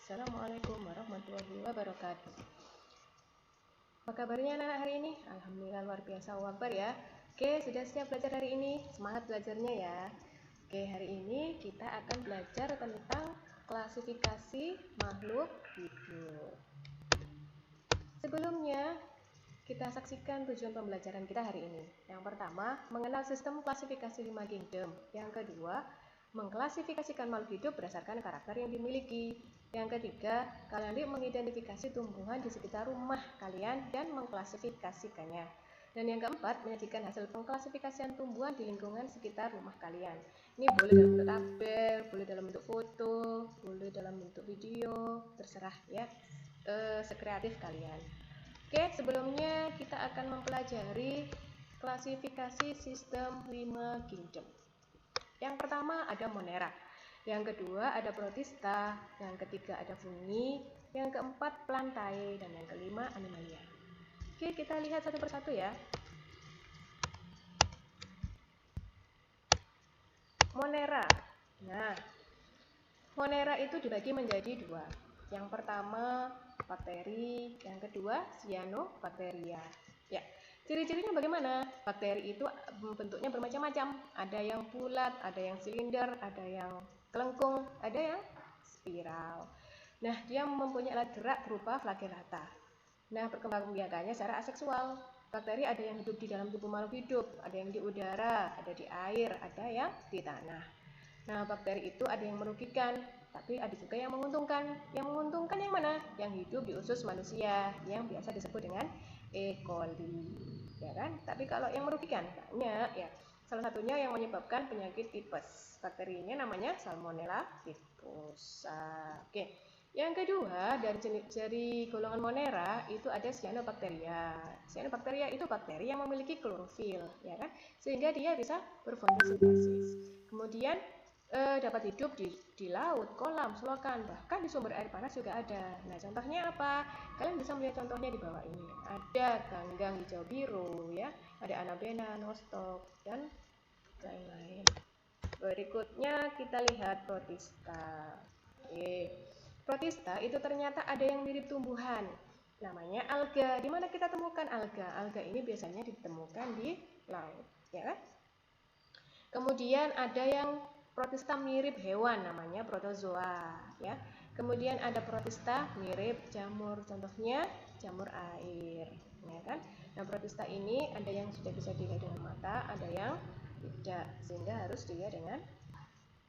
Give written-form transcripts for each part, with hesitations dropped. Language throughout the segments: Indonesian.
Assalamualaikum warahmatullahi wabarakatuh. Apa kabarnya anak-anak hari ini? Alhamdulillah luar biasa, wabar ya. Oke, sudah siap belajar hari ini? Semangat belajarnya ya. Oke, hari ini kita akan belajar tentang klasifikasi makhluk hidup. Sebelumnya, kita saksikan tujuan pembelajaran kita hari ini. Yang pertama, mengenal sistem klasifikasi 5 kingdom. Yang kedua, mengklasifikasikan makhluk hidup berdasarkan karakter yang dimiliki. Yang ketiga, kalian mengidentifikasi tumbuhan di sekitar rumah kalian dan mengklasifikasikannya. Dan yang keempat, menyajikan hasil pengklasifikasian tumbuhan di lingkungan sekitar rumah kalian. Ini boleh dalam bentuk tabel, boleh dalam bentuk foto, boleh dalam bentuk video, terserah ya, sekreatif kalian. Oke, sebelumnya kita akan mempelajari klasifikasi sistem 5 kingdom. Yang pertama ada Monera, yang kedua ada Protista, yang ketiga ada Fungi, yang keempat Plantae, dan yang kelima Animalia. Oke, kita lihat satu persatu ya. Monera. Nah, Monera itu dibagi menjadi dua. Yang pertama bakteri, yang kedua cyanobacteria. Ya, ciri-cirinya bagaimana? Bakteri itu bentuknya bermacam-macam. Ada yang bulat, ada yang silinder, ada yang kelengkung, ada yang spiral. Nah, dia mempunyai alat gerak berupa flagellata. Nah, perkembangbiakannya secara aseksual. Bakteri ada yang hidup di dalam tubuh makhluk hidup, ada yang di udara, ada di air, ada yang di tanah. Nah, bakteri itu ada yang merugikan, tapi ada juga yang menguntungkan. Yang menguntungkan yang mana? Yang hidup di usus manusia, yang biasa disebut dengan E. coli, ya kan? Tapi kalau yang merugikan banyak ya. Salah satunya yang menyebabkan penyakit tipes. Bakterinya namanya Salmonella typhosa. Oke. Yang kedua, dari golongan Monera itu ada Cyanobacteria. Cyanobacteria itu bakteri yang memiliki klorofil, ya kan? Sehingga dia bisa berfotosintesis. Kemudian dapat hidup di laut, kolam, selokan, bahkan di sumber air panas juga ada. Nah, contohnya apa? Kalian bisa melihat contohnya di bawah ini. Ada ganggang hijau biru, ya, ada anabena, nostok, dan lain-lain. Berikutnya kita lihat Protista. Oke. Protista itu ternyata ada yang mirip tumbuhan, namanya alga. Di mana kita temukan alga? Alga ini biasanya ditemukan di laut, ya kan? Kemudian ada yang Protista mirip hewan, namanya protozoa, ya. Kemudian ada Protista mirip jamur, contohnya jamur air, ya kan. Nah, Protista ini ada yang sudah bisa dilihat dengan mata, ada yang tidak, sehingga harus dilihat dengan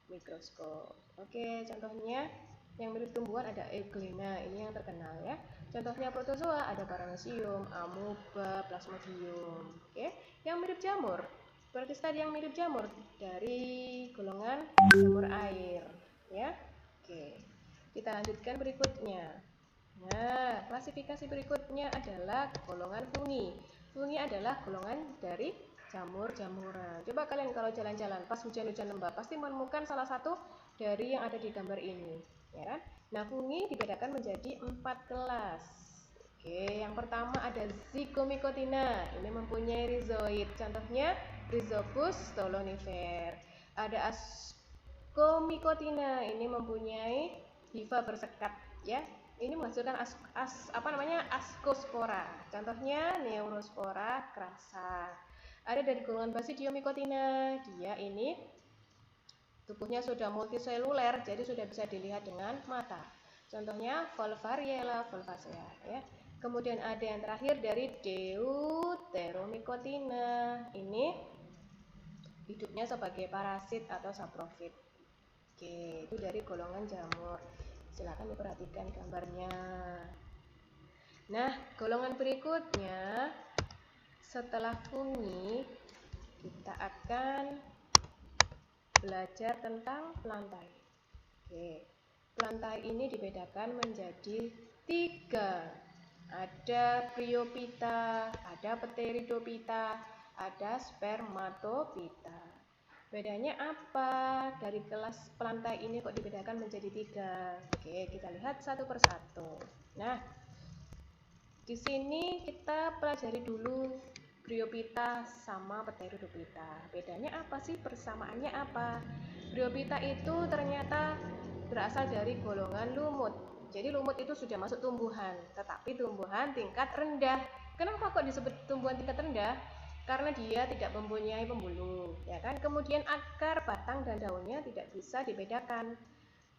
mikroskop. Oke, contohnya yang mirip tumbuhan ada Euglena, ini yang terkenal ya. Contohnya protozoa ada Paramecium, Amoeba, Plasmodium. Oke, yang mirip jamur. Protista yang mirip jamur dari golongan jamur air, ya. Oke, kita lanjutkan berikutnya. Nah, klasifikasi berikutnya adalah golongan fungi. Fungi adalah golongan dari jamur-jamuran. Coba kalian kalau jalan-jalan pas hujan-hujan lembab pasti menemukan salah satu dari yang ada di gambar ini, ya kan? Nah, fungi dibedakan menjadi 4 kelas. Oke, yang pertama ada Zygomycotina. Ini mempunyai rhizoid. Contohnya Rhizopus stolonifer. Ada Ascomycotina. Ini mempunyai hifa bersekat, ya. Ini menghasilkan ascospora. Contohnya Neurospora crassa. Ada dari golongan Basidiomycotina. Dia ini tubuhnya sudah multiseluler, jadi sudah bisa dilihat dengan mata. Contohnya Volvariella volvacea, ya. Kemudian ada yang terakhir dari Deuteromycotina. Ini hidupnya sebagai parasit atau saprofit. Oke, itu dari golongan jamur. Silakan diperhatikan gambarnya. Nah, golongan berikutnya setelah fungi kita akan belajar tentang Plantae. Oke, Plantae ini dibedakan menjadi 3. Ada Bryophyta, ada Pteridophyta, ada Spermatophyta. Bedanya apa? Dari kelas Plantae ini kok dibedakan menjadi 3? Oke, kita lihat satu persatu. Nah, di sini kita pelajari dulu Bryophyta sama Pteridophyta. Bedanya apa sih? Persamaannya apa? Bryophyta itu ternyata berasal dari golongan lumut. Jadi lumut itu sudah masuk tumbuhan, tetapi tumbuhan tingkat rendah. Kenapa kok disebut tumbuhan tingkat rendah? Karena dia tidak mempunyai pembuluh, ya kan? Kemudian akar, batang, dan daunnya tidak bisa dibedakan.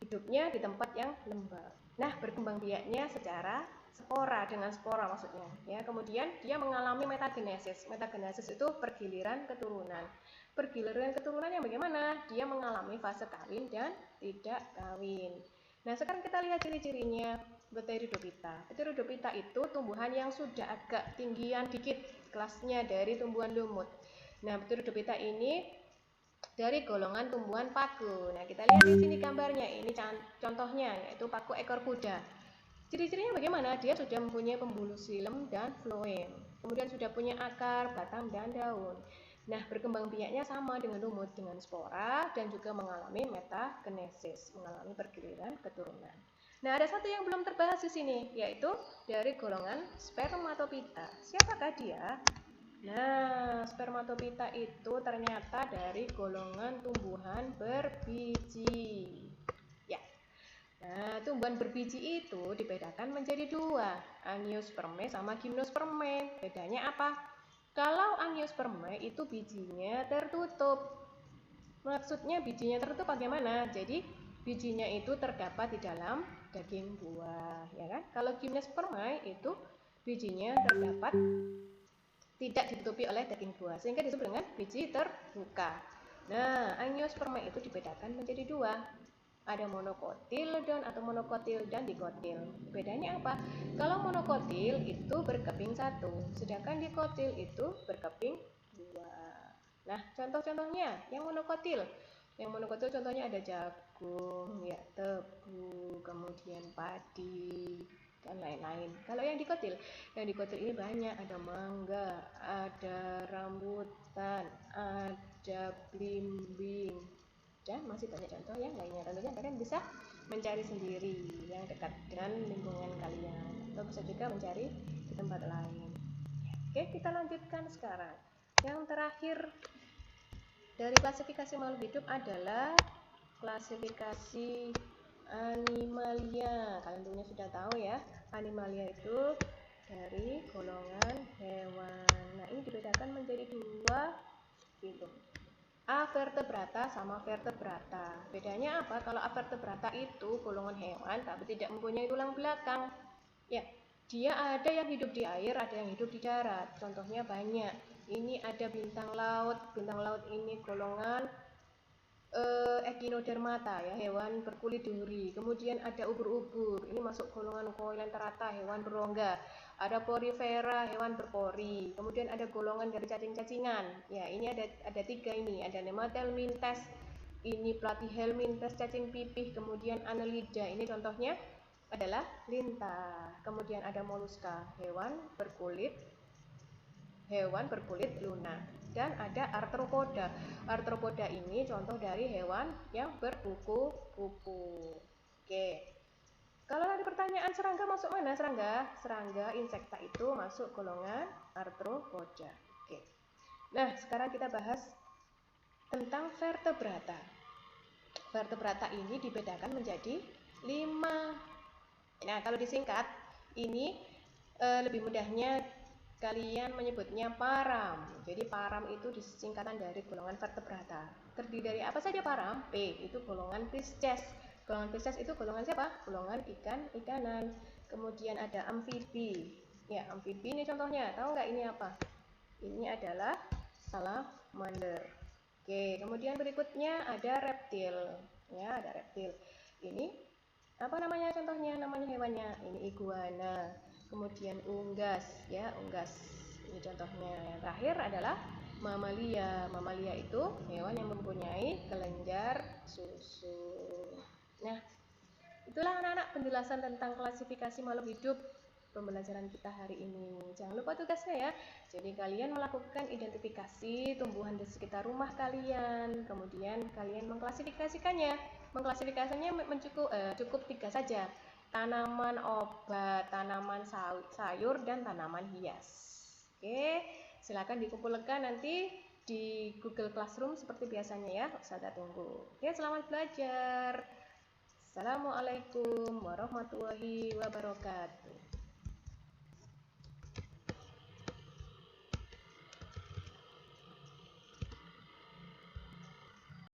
Hidupnya di tempat yang lembab. Nah, berkembang biaknya secara spora, dengan spora maksudnya. Ya, kemudian dia mengalami metagenesis. Metagenesis itu pergiliran keturunan. Pergiliran keturunannya bagaimana? Dia mengalami fase kawin dan tidak kawin. Nah, sekarang kita lihat ciri-cirinya Pteridophyta. Pteridophyta itu tumbuhan yang sudah agak tinggian dikit kelasnya dari tumbuhan lumut. Nah, Pteridophyta ini dari golongan tumbuhan paku. Nah, kita lihat di sini gambarnya. Ini contohnya, yaitu paku ekor kuda. Ciri-cirinya bagaimana? Dia sudah mempunyai pembuluh xilem dan floem. Kemudian sudah punya akar, batang, dan daun. Nah, berkembang biaknya sama dengan lumut, dengan spora, dan juga mengalami metagenesis, mengalami pergiliran keturunan. Nah, ada satu yang belum terbahas di sini, yaitu dari golongan spermatophyta. Siapakah dia? Nah, spermatophyta itu ternyata dari golongan tumbuhan berbiji. Ya. Nah, tumbuhan berbiji itu dibedakan menjadi dua, angiospermae sama gimnospermae. Bedanya apa? Kalau angiospermae itu bijinya tertutup. Maksudnya bijinya tertutup bagaimana? Jadi bijinya itu terdapat di dalam daging buah, ya kan? Kalau gimnospermae itu bijinya terdapat tidak ditutupi oleh daging buah, sehingga disebut dengan biji terbuka. Nah, angiospermae itu dibedakan menjadi dua. Ada monokotiledon atau monokotil dan dikotil. Bedanya apa? Kalau monokotil itu berkeping satu, sedangkan dikotil itu berkeping dua. Nah, contoh-contohnya yang monokotil. Yang monokotil contohnya ada jagung, ya, tebu, kemudian padi, dan lain-lain. Kalau yang dikotil ini banyak, ada mangga, ada rambutan, ada blimbing, dan masih banyak contoh yang lainnya. Tentunya kalian bisa mencari sendiri yang dekat dengan lingkungan kalian, atau bisa juga mencari di tempat lain. Oke, kita lanjutkan sekarang. Yang terakhir dari klasifikasi makhluk hidup adalah klasifikasi animalia. Kalian tentunya sudah tahu ya, animalia itu dari golongan hewan. Nah, ini dibedakan menjadi dua gitu. Avertebrata sama vertebrata. Bedanya apa? Kalau avertebrata itu golongan hewan tapi tidak mempunyai tulang belakang. Ya, dia ada yang hidup di air, ada yang hidup di darat. Contohnya banyak. Ini ada bintang laut. Bintang laut ini golongan Echinodermata, ya, hewan berkulit duri. Kemudian ada ubur-ubur, ini masuk golongan Coelenterata, hewan berongga. Ada Porifera, hewan berpori. Kemudian ada golongan dari cacing-cacingan. Ya, ini ada tiga ini, ada Nemathelmintes, ini Platyhelminthes, cacing pipih. Kemudian Annelida, ini contohnya adalah lintah. Kemudian ada Mollusca, hewan berkulit lunak. Dan ada arthropoda. Arthropoda ini contoh dari hewan yang berkuku-kuku. Oke. Kalau ada pertanyaan serangga masuk mana? Serangga insekta itu masuk golongan arthropoda. Oke. Nah, sekarang kita bahas tentang vertebrata. Vertebrata ini dibedakan menjadi 5. Nah, kalau disingkat ini lebih mudahnya kalian menyebutnya param. Jadi param itu disingkatan dari golongan vertebrata. Terdiri dari apa saja param? P itu golongan Pisces. Golongan Pisces itu golongan siapa? Golongan ikan-ikanan. Kemudian ada amfibi. Ya, amfibi ini contohnya. Tahu nggak ini apa? Ini adalah salamander. Oke, kemudian berikutnya ada reptil. Ya, ada reptil. Ini apa namanya contohnya? Namanya hewannya. Ini iguana. Kemudian unggas, ya, unggas. Ini contohnya. Yang terakhir adalah mamalia. Mamalia itu hewan yang mempunyai kelenjar susu. Nah, itulah anak-anak penjelasan tentang klasifikasi makhluk hidup pembelajaran kita hari ini. Jangan lupa tugasnya ya. Jadi kalian melakukan identifikasi tumbuhan di sekitar rumah kalian, kemudian kalian mengklasifikasikannya. Mengklasifikasinya cukup 3 saja. Tanaman obat, tanaman sayur, dan tanaman hias. Oke, silakan dikumpulkan nanti di Google Classroom seperti biasanya ya. Ustazah tunggu. Oke, selamat belajar. Assalamualaikum warahmatullahi wabarakatuh.